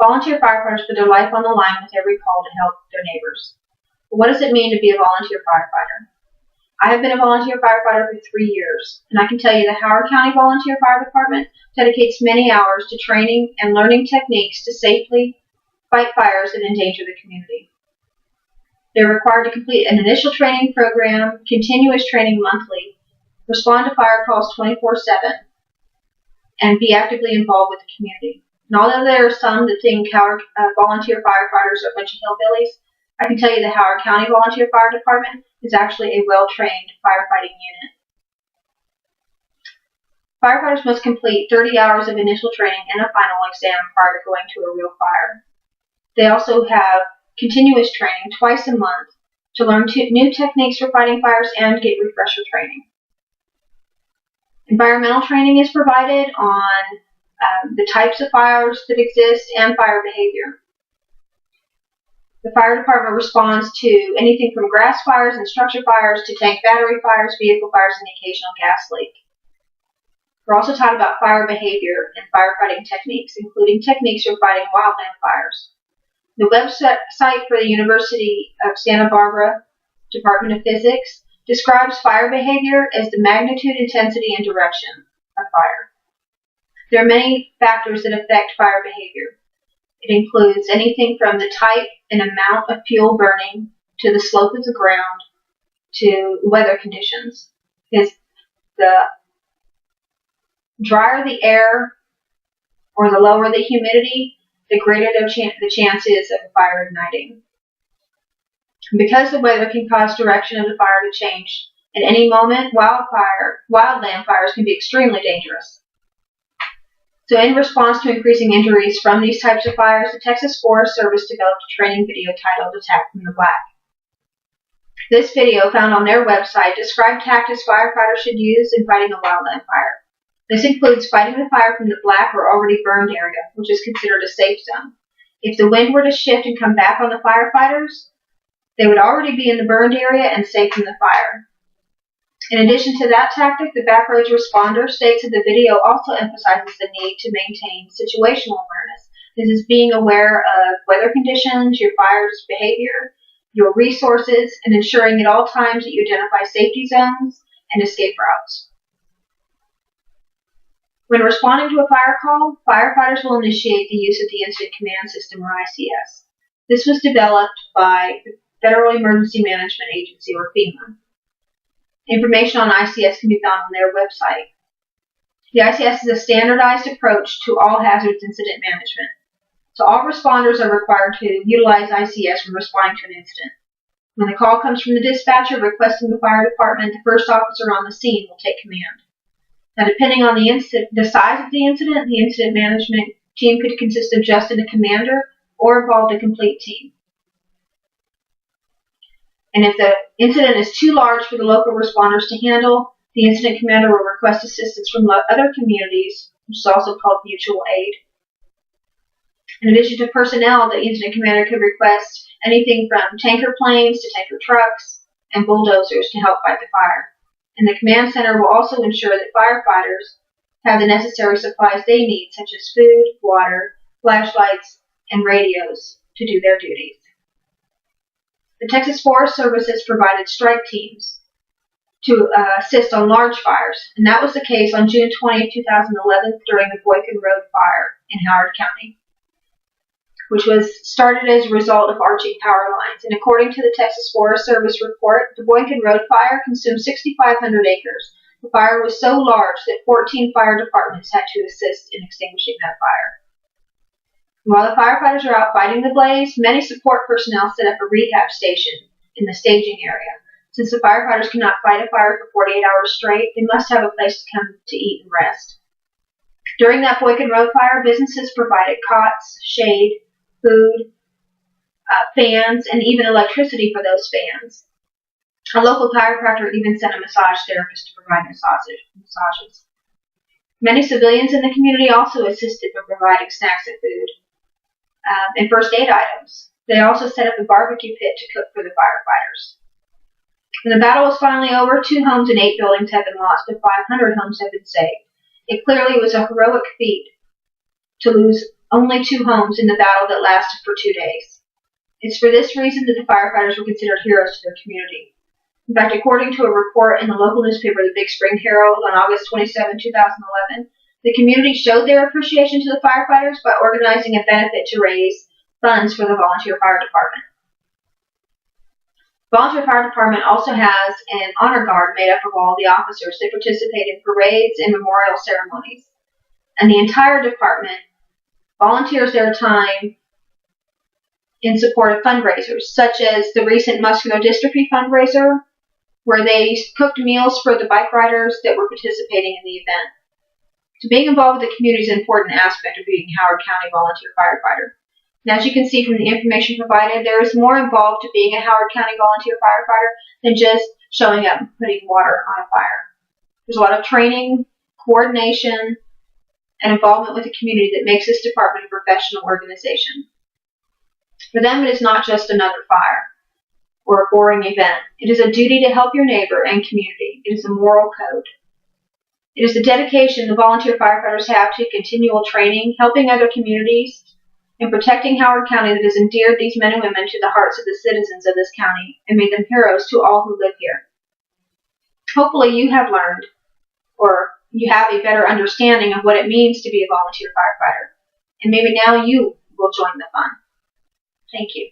Volunteer firefighters put their life on the line with every call to help their neighbors. But what does it mean to be a volunteer firefighter? I have been a volunteer firefighter for 3 years, and I can tell you the Howard County Volunteer Fire Department dedicates many hours to training and learning techniques to safely fight fires and endanger the community. They're required to complete an initial training program, continuous training monthly, respond to fire calls 24/7, and be actively involved with the community. And although there are some that think Howard volunteer firefighters are a bunch of hillbillies, I can tell you the Howard County Volunteer Fire Department is actually a well-trained firefighting unit. Firefighters must complete 30 hours of initial training and a final exam prior to going to a real fire. They also have continuous training twice a month to learn new techniques for fighting fires and get refresher training. Environmental training is provided on the types of fires that exist and fire behavior. The fire department responds to anything from grass fires and structure fires to tank battery fires, vehicle fires, and the occasional gas leak. We're also taught about fire behavior and firefighting techniques, including techniques for fighting wildland fires. The website for the University of Santa Barbara Department of Physics describes fire behavior as the magnitude, intensity, and direction of fire. There are many factors that affect fire behavior. It includes anything from the type and amount of fuel burning to the slope of the ground to weather conditions. Because the drier the air or the lower the humidity, the greater the chances of a fire igniting. And because the weather can cause direction of the fire to change at any moment, wildland fires can be extremely dangerous. So in response to increasing injuries from these types of fires, the Texas Forest Service developed a training video titled Attack from the Black. This video, found on their website, described tactics firefighters should use in fighting a wildland fire. This includes fighting the fire from the black or already burned area, which is considered a safe zone. If the wind were to shift and come back on the firefighters, they would already be in the burned area and safe from the fire. In addition to that tactic, the backroads responder states that the video also emphasizes the need to maintain situational awareness. This is being aware of weather conditions, your fire's behavior, your resources, and ensuring at all times that you identify safety zones and escape routes. When responding to a fire call, firefighters will initiate the use of the Incident Command System, or ICS. This was developed by the Federal Emergency Management Agency, or FEMA. Information on ICS can be found on their website. The ICS is a standardized approach to all hazards incident management. So all responders are required to utilize ICS when responding to an incident. When the call comes from the dispatcher requesting the fire department, the first officer on the scene will take command. Now, depending on the size of the incident management team could consist of just a commander or involve a complete team. And if the incident is too large for the local responders to handle, the incident commander will request assistance from other communities, which is also called mutual aid. In addition to personnel, the incident commander could request anything from tanker planes to tanker trucks and bulldozers to help fight the fire. And the command center will also ensure that firefighters have the necessary supplies they need, such as food, water, flashlights, and radios to do their duties. The Texas Forest Service has provided strike teams to assist on large fires, and that was the case on June 20, 2011 during the Boykin Road fire in Howard County, which was started as a result of arching power lines. And according to the Texas Forest Service report, the Boykin Road fire consumed 6,500 acres. The fire was so large that 14 fire departments had to assist in extinguishing that fire. While the firefighters are out fighting the blaze, many support personnel set up a rehab station in the staging area. Since the firefighters cannot fight a fire for 48 hours straight, they must have a place to come to eat and rest. During that Boykin Road fire, businesses provided cots, shade, food, fans, and even electricity for those fans. A local chiropractor even sent a massage therapist to provide massages. Many civilians in the community also assisted in providing snacks and food and first aid items. They also set up a barbecue pit to cook for the firefighters. When the battle was finally over, 2 homes and 8 buildings had been lost, and 500 homes had been saved. It clearly was a heroic feat to lose only 2 homes in the battle that lasted for 2 days. It's for this reason that the firefighters were considered heroes to their community. In fact, according to a report in the local newspaper, the Big Spring Herald, on August 27, 2011, the community showed their appreciation to the firefighters by organizing a benefit to raise funds for the volunteer fire department. The volunteer fire department also has an honor guard made up of all the officers that participate in parades and memorial ceremonies. And the entire department volunteers their time in support of fundraisers, such as the recent muscular dystrophy fundraiser, where they cooked meals for the bike riders that were participating in the event. So being involved with the community is an important aspect of being a Howard County volunteer firefighter. And as you can see from the information provided, there is more involved to being a Howard County volunteer firefighter than just showing up and putting water on a fire. There's a lot of training, coordination, and involvement with the community that makes this department a professional organization. For them, it is not just another fire or a boring event. It is a duty to help your neighbor and community. It is a moral code. It is the dedication the volunteer firefighters have to continual training, helping other communities, and protecting Howard County that has endeared these men and women to the hearts of the citizens of this county and made them heroes to all who live here. Hopefully you have learned, or you have a better understanding of what it means to be a volunteer firefighter, and maybe now you will join the fun. Thank you.